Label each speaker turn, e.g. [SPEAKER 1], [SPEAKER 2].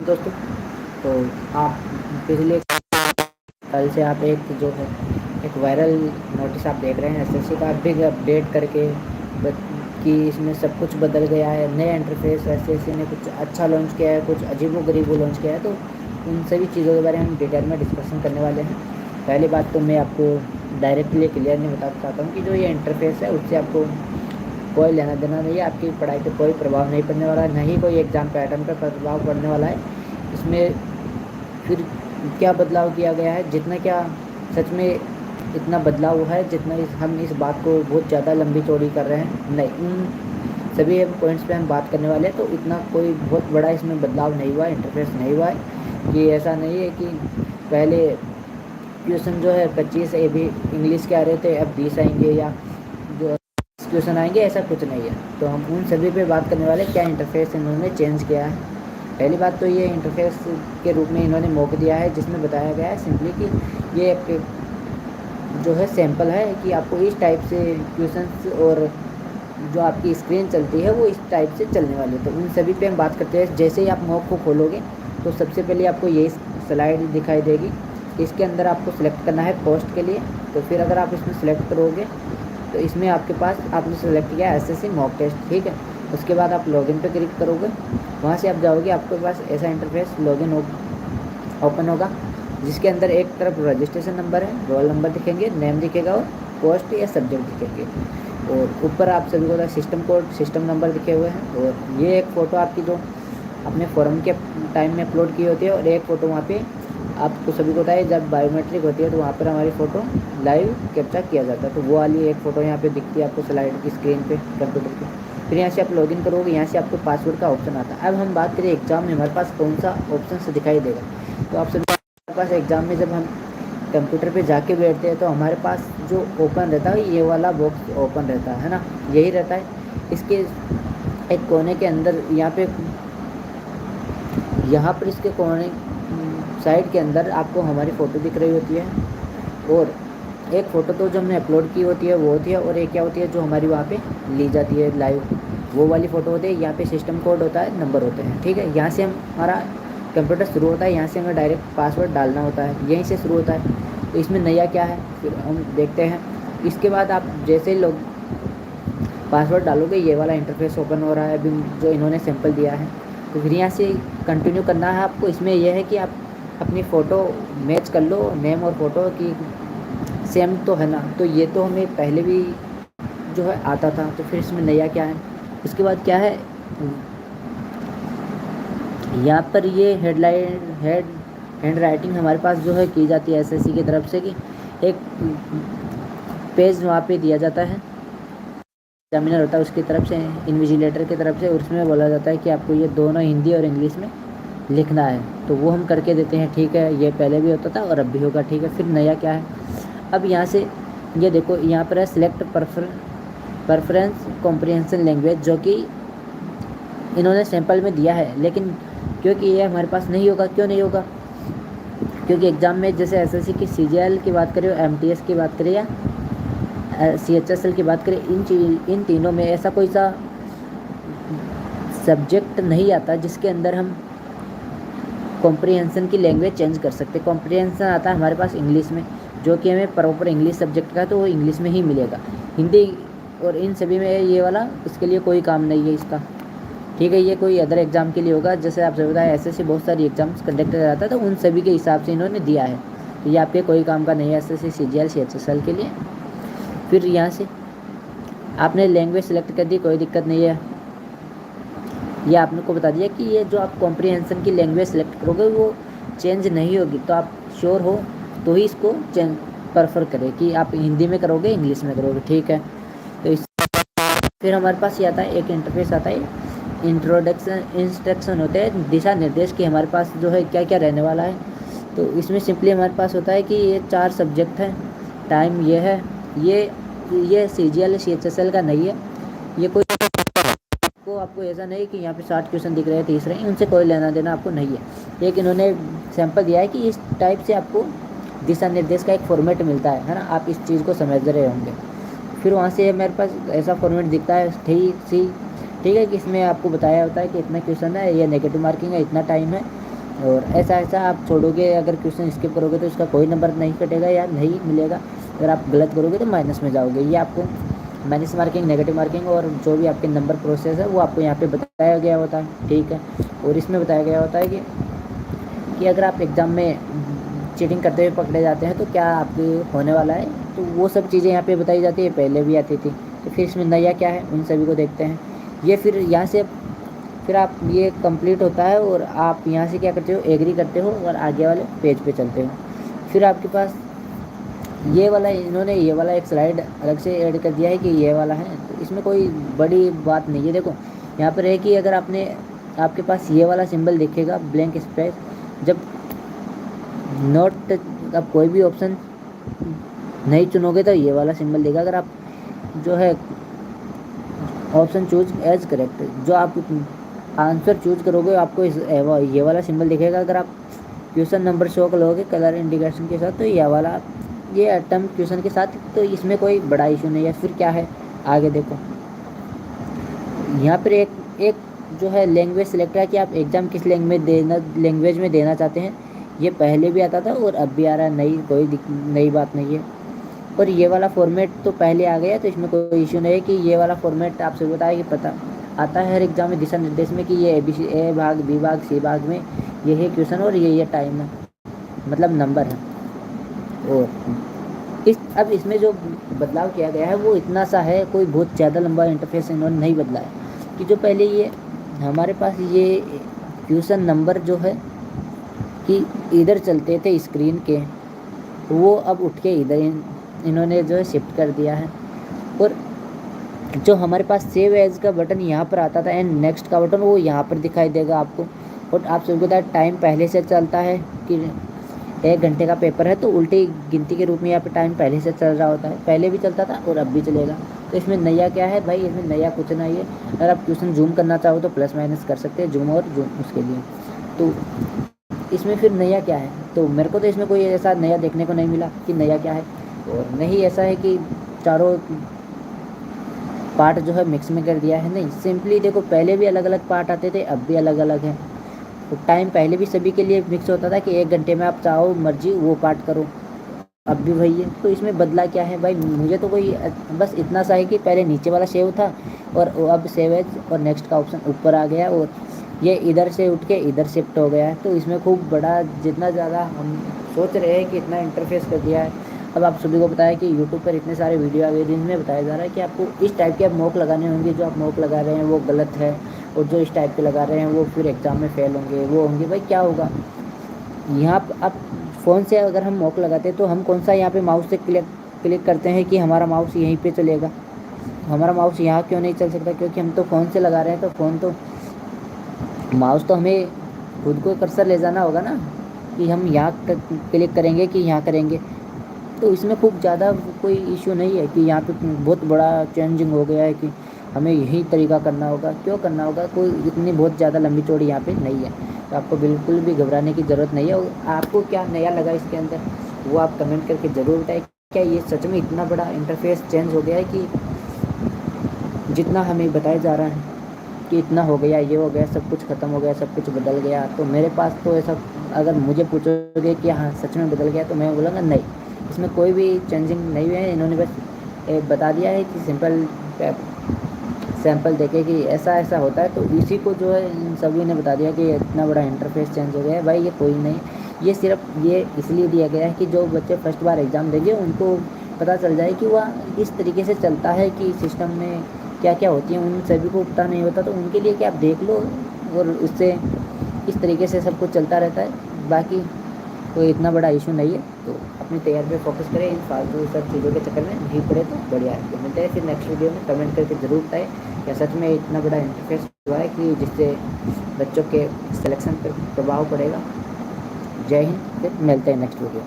[SPEAKER 1] दोस्तों, तो आप पिछले कल से आप एक जो है एक वायरल नोटिस आप देख रहे हैं एसएससी का बिग अपडेट करके कि इसमें सब कुछ बदल गया है। नया इंटरफेस एसएससी ने कुछ अच्छा लॉन्च किया है, कुछ अजीबोगरीब लॉन्च किया है। तो उन सभी चीज़ों के बारे में हम डिटेल में डिस्कशन करने वाले हैं। पहली बात तो मैं आपको डायरेक्टली क्लियर नहीं बता चाहता हूँ कि जो ये इंटरफेस है उससे आपको कोई लेना देना नहीं है, आपकी पढ़ाई पर कोई प्रभाव नहीं पड़ने वाला है, ना ही कोई एग्ज़ाम पैटर्न पर प्रभाव पड़ने वाला है। इसमें फिर क्या बदलाव किया गया है, जितना क्या सच में इतना बदलाव हुआ है, जितना हम इस बात को बहुत ज़्यादा लंबी चौड़ी कर रहे हैं, नहीं, उन सभी पॉइंट्स पे हम बात करने वाले हैं। तो इतना कोई बहुत बड़ा इसमें बदलाव नहीं हुआ, इंटरफेस नहीं हुआ है। कि ऐसा नहीं है कि पहले क्वेश्चन जो है 25 ए भी इंग्लिश के आ रहे थे, अब 20 आएंगे या जो क्वेश्चन आएंगे, ऐसा कुछ नहीं है। तो हम उन सभी पे बात करने वाले क्या इंटरफेस इन्होंने चेंज किया है। पहली बात तो ये इंटरफेस के रूप में इन्होंने मॉक दिया है, जिसमें बताया गया है सिंपली कि ये एक जो है सैम्पल है कि आपको इस टाइप से क्वेश्चंस और जो आपकी स्क्रीन चलती है वो इस टाइप से चलने वाली है। तो उन सभी पे हम बात करते हैं। जैसे ही आप मॉक को खोलोगे तो सबसे पहले आपको यही स्लाइड दिखाई देगी। इसके अंदर आपको सिलेक्ट करना है पोस्ट के लिए। तो फिर अगर आप इसमें सेलेक्ट करोगे तो इसमें आपके पास आपने सेलेक्ट किया एसएससी मॉक टेस्ट, ठीक है। उसके बाद आप लॉगिन पे क्लिक करोगे, वहाँ से आप जाओगे, आपके पास ऐसा इंटरफेस लॉगिन ओपन होगा, जिसके अंदर एक तरफ रजिस्ट्रेशन नंबर है, रोल नंबर दिखेंगे, नेम दिखेगा और पोस्ट या सब्जेक्ट दिखेंगे। और ऊपर आप सभी को सिस्टम कोड, सिस्टम नंबर दिखे हुए हैं। और ये एक फ़ोटो आपकी जो अपने फॉर्म के टाइम में अपलोड की होती है, और एक फ़ोटो वहाँ पे आपको सभी को पता है जब बायोमेट्रिक होती है तो वहाँ पर हमारी फ़ोटो लाइव कैप्चर किया जाता है। तो वो वाली एक फ़ोटो यहाँ पे दिखती है आपको स्लाइड की स्क्रीन पे कंप्यूटर पे। फिर यहाँ से आप लॉगिन करोगे, यहाँ से आपको पासवर्ड का ऑप्शन आता है। अब हम बात करें एग्ज़ाम में हमारे पास कौन सा ऑप्शन से दिखाई देगा। तो आप सभी हमारे पास एग्ज़ाम में जब हम कंप्यूटर पे जाके बैठते हैं तो हमारे पास जो ओपन रहता है ये वाला बॉक्स ओपन रहता है ना, यही रहता है। इसके एक कोने के अंदर यहाँ पर इसके कोने साइड के अंदर आपको हमारी फ़ोटो दिख रही होती है। और एक फ़ोटो तो जो हमने अपलोड की होती है वो होती है, और एक क्या होती है जो हमारी वहाँ पे ली जाती है लाइव, वो वाली फ़ोटो होती है। यहाँ पे सिस्टम कोड होता है, नंबर होते हैं, ठीक है। यहाँ से हमारा कंप्यूटर शुरू होता है, यहाँ से हमें डायरेक्ट पासवर्ड डालना होता है, यहीं से शुरू होता है। तो इसमें नया क्या है फिर हम देखते हैं। इसके बाद आप जैसे ही लोग पासवर्ड डालोगे ये वाला इंटरफेस ओपन हो रहा है अभी जो इन्होंने सैंपल दिया है। तो फिर यहाँ से कंटिन्यू करना है आपको। इसमें यह है कि आप अपनी फ़ोटो मैच कर लो, नेम और फ़ोटो की सेम तो है ना। तो ये तो हमें पहले भी जो है आता था, तो फिर इसमें नया क्या है। उसके बाद क्या है, यहाँ पर ये हैंड राइटिंग हमारे पास जो है की जाती है एसएससी की तरफ से, कि एक पेज वहाँ पे दिया जाता है, एग्जामिनर होता है उसकी तरफ से, इन्विजिलेटर की तरफ से, और उसमें बोला जाता है कि आपको ये दोनों हिंदी और इंग्लिश में लिखना है। तो वो हम करके देते हैं, ठीक है। ये पहले भी होता था और अब भी होगा, ठीक है। फिर नया क्या है, अब यहाँ से ये देखो यहाँ पर है सिलेक्ट प्रेफरेंस कॉम्प्रिहेंशन लैंग्वेज, जो कि इन्होंने सैंपल में दिया है। लेकिन क्योंकि ये हमारे पास नहीं होगा, क्यों नहीं होगा, क्योंकि एग्ज़ाम में जैसे एसएससी की सीजीएल की बात करें, एमटीएस की बात करें या सीएचएसएल की बात करें, इन तीनों में ऐसा कोई सा सब्जेक्ट नहीं आता जिसके अंदर हम कॉम्प्रिहेंशन की लैंग्वेज चेंज कर सकते। कॉम्प्रिहेंशन आता है हमारे पास इंग्लिश में, जो कि हमें प्रॉपर इंग्लिश सब्जेक्ट का है, तो वो इंग्लिश में ही मिलेगा। हिंदी और इन सभी में ये वाला इसके लिए कोई काम नहीं है इसका, ठीक है। ये कोई अदर एग्ज़ाम के लिए होगा। जैसे आपसे बताया एसएससी बहुत सारी एग्जाम्स कंडक्ट कराता है, तो उन सभी के हिसाब से इन्होंने दिया है। तो ये आपके कोई काम का नहीं है एसएससी सीजीएल सीएचएसएल के लिए। फिर यहाँ से आपने लैंग्वेज सेलेक्ट कर दी, कोई दिक्कत नहीं है। ये आपने को बता दिया कि ये जो आप कॉम्प्रिहेंशन की लैंग्वेज सेलेक्ट करोगे वो चेंज नहीं होगी। तो आप श्योर हो तो ही इसको चेंज प्रेफर करें कि आप हिंदी में करोगे इंग्लिश में करोगे, ठीक है। तो इस फिर हमारे पास ये आता है, एक इंटरफेस आता है, इंस्ट्रक्शन होते हैं, दिशा निर्देश की हमारे पास जो है क्या क्या रहने वाला है। तो इसमें सिंपली हमारे पास होता है कि ये 4 सब्जेक्ट हैं, टाइम ये है, ये सीजीएल सीएचएसएल का नहीं है। ये कोई आपको ऐसा नहीं कि यहाँ पे 60 क्वेश्चन दिख रहे हैं तीसरे, उनसे कोई लेना देना आपको नहीं है। एक इन्होंने सैंपल दिया है कि इस टाइप से आपको दिशा निर्देश का एक फॉर्मेट मिलता है ना, आप इस चीज़ को समझ रहे होंगे। फिर वहाँ से मेरे पास ऐसा फॉर्मेट दिखता है, ठीक है, कि इसमें आपको बताया होता है कि इतना क्वेश्चन है, ये नेगेटिव मार्किंग है, इतना टाइम है, और ऐसा ऐसा आप छोड़ोगे, अगर क्वेश्चन स्किप करोगे तो उसका कोई नंबर नहीं कटेगा या नहीं मिलेगा। अगर आप गलत करोगे तो माइनस में जाओगे। ये आपको माइनस मार्किंग, नेगेटिव मार्किंग और जो भी आपके नंबर प्रोसेस है वो आपको यहाँ पे बताया गया होता है, ठीक है। और इसमें बताया गया होता है कि अगर आप एग्ज़ाम में चीटिंग करते हुए पकड़े जाते हैं तो क्या आपके होने वाला है, तो वो सब चीज़ें यहाँ पे बताई जाती है, पहले भी आती थी। तो फिर इसमें नया क्या है उन सभी को देखते हैं। ये फिर यहाँ से फिर आप ये कंप्लीट होता है और आप यहाँ से क्या करते हो, एग्री करते हो और आगे वाले पेज पे चलते हो। फिर आपके पास ये वाला, इन्होंने ये वाला एक स्लाइड अलग से ऐड कर दिया है कि ये वाला है, तो इसमें कोई बड़ी बात नहीं है। देखो यहाँ पर है कि अगर आपके पास ये वाला सिंबल दिखेगा ब्लैंक स्पेस, जब नोट आप कोई भी ऑप्शन नहीं चुनोगे तो ये वाला सिंबल देगा। अगर आप जो है ऑप्शन चूज एज करेक्ट, जो आप आंसर चूज करोगे आपको ये वाला सिंबल दिखेगा। अगर आप क्वेश्चन नंबर शो करोगे कलर इंडिकेशन के साथ, तो ये आइटम क्वेश्चन के साथ, तो इसमें कोई बड़ा इशू नहीं है। फिर क्या है आगे देखो, यहाँ पर एक जो है लैंग्वेज सेलेक्ट है कि आप एग्ज़ाम किस लैंग्वेज में देना चाहते हैं। ये पहले भी आता था और अब भी आ रहा है, नई बात नहीं है। और ये वाला फॉर्मेट तो पहले आ गया, तो इसमें कोई इशू नहीं है कि ये वाला फॉर्मेट आपसे बताया कि पता आता है हर एग्ज़ाम में दिशा निर्देश में कि ये ABC ए भाग, बी भाग, सी भाग में ये है क्वेश्चन और ये टाइम है, मतलब नंबर है। और अब इसमें जो बदलाव किया गया है वो इतना सा है, कोई बहुत ज़्यादा लंबा इंटरफेस इन्होंने नहीं बदला है। कि जो पहले ये हमारे पास ये क्वेश्चन नंबर जो है कि इधर चलते थे स्क्रीन के, वो अब उठ के इधर इन्होंने जो है शिफ्ट कर दिया है। और जो हमारे पास सेव एज का बटन यहाँ पर आता था एंड नेक्स्ट का बटन वो यहाँ पर दिखाई देगा आपको। और आप सबको पता है टाइम पहले से चलता है कि 1 घंटे का पेपर है तो उल्टी गिनती के रूप में यहाँ पे टाइम पहले से चल रहा होता है, पहले भी चलता था और अब भी चलेगा। तो इसमें नया क्या है भाई, इसमें नया कुछ नहीं है। अगर आप क्वेश्चन जूम करना चाहो तो प्लस माइनस कर सकते हैं, जूम और जूम उसके लिए। तो इसमें फिर नया क्या है, तो मेरे को तो इसमें कोई ऐसा नया देखने को नहीं मिला कि नया क्या है। और नहीं ऐसा है कि चारों पार्ट जो है मिक्स में कर दिया है, नहीं। सिंपली देखो पहले भी अलग अलग पार्ट आते थे, अब भी अलग अलग हैं। तो टाइम पहले भी सभी के लिए मिक्स होता था कि 1 घंटे में आप चाहो मर्जी वो पार्ट करो, अब भी वही है। तो इसमें बदला क्या है भाई, मुझे तो कोई बस इतना सा है कि पहले नीचे वाला सेव था और अब सेव एज और नेक्स्ट का ऑप्शन ऊपर आ गया और ये इधर से उठ के इधर शिफ्ट हो गया है। तो इसमें खूब बड़ा, जितना ज़्यादा हम सोच रहे हैं कि इतना इंटरफेस कर दिया है। अब आप सभी को पता है कि यूट्यूब पर इतने सारे वीडियो आ गए जिनमें बताया जा रहा है कि आपको इस टाइप के आप मॉक लगाने होंगे, जो आप मॉक लगा रहे हैं वो गलत है, और जो इस टाइप के लगा रहे हैं वो फिर एग्ज़ाम में फेल होंगे, वो होंगे। भाई क्या होगा यहाँ पर, अब फ़ोन से अगर हम मॉक लगाते हैं तो हम कौन सा यहाँ पे माउस से क्लिक करते हैं कि हमारा माउस यहीं पे चलेगा, हमारा माउस यहाँ क्यों नहीं चल सकता, क्योंकि हम तो फ़ोन से लगा रहे हैं। तो फ़ोन तो माउस तो हमें खुद को कर्सर ले जाना होगा ना, कि हम यहाँ क्लिक करेंगे कि यहाँ करेंगे। तो इसमें खूब ज़्यादा कोई इशू नहीं है कि यहाँ पे बहुत बड़ा चेंजिंग हो गया है कि हमें यही तरीका करना होगा, क्यों करना होगा, कोई इतनी बहुत ज़्यादा लंबी चौड़ी यहाँ पे नहीं है। तो आपको बिल्कुल भी घबराने की ज़रूरत नहीं है। और आपको क्या नया लगा इसके अंदर वो आप कमेंट करके ज़रूर बताएं। क्या ये सच में इतना बड़ा इंटरफेस चेंज हो गया है कि जितना हमें बताया जा रहा है कि इतना हो गया, ये हो गया, सब कुछ ख़त्म हो गया, सब कुछ बदल गया। तो मेरे पास तो ऐसा, अगर मुझे पूछोगे कि हाँ सच में बदल गया, तो मैं बोलूँगा नहीं, इसमें कोई भी चेंजिंग नहीं हुई है। इन्होंने बस बता दिया है कि सिंपल सैंपल देके कि ऐसा ऐसा होता है। तो इसी को जो है इन सभी ने बता दिया कि इतना बड़ा इंटरफेस चेंज हो गया है। भाई ये कोई नहीं, ये सिर्फ ये इसलिए दिया गया है कि जो बच्चे फर्स्ट बार एग्ज़ाम देंगे उनको पता चल जाए कि वह इस तरीके से चलता है कि सिस्टम में क्या क्या होती है, उन सभी को पता नहीं होता। तो उनके लिए कि आप देख लो और उससे इस तरीके से सब कुछ चलता रहता है। बाकी कोई इतना बड़ा इशू नहीं है। तो अपनी तैयारी पे फोकस करें, इन फालतू सब चीज़ों के चक्कर में नहीं पड़े तो बढ़िया है। तो मिलते हैं फिर नेक्स्ट वीडियो में। कमेंट करके ज़रूर बताएं क्या सच में इतना बड़ा इंटरफेस हुआ है कि जिससे बच्चों के सिलेक्शन पर प्रभाव पड़ेगा। जय हिंद, फिर मिलते हैं नेक्स्ट वीडियो।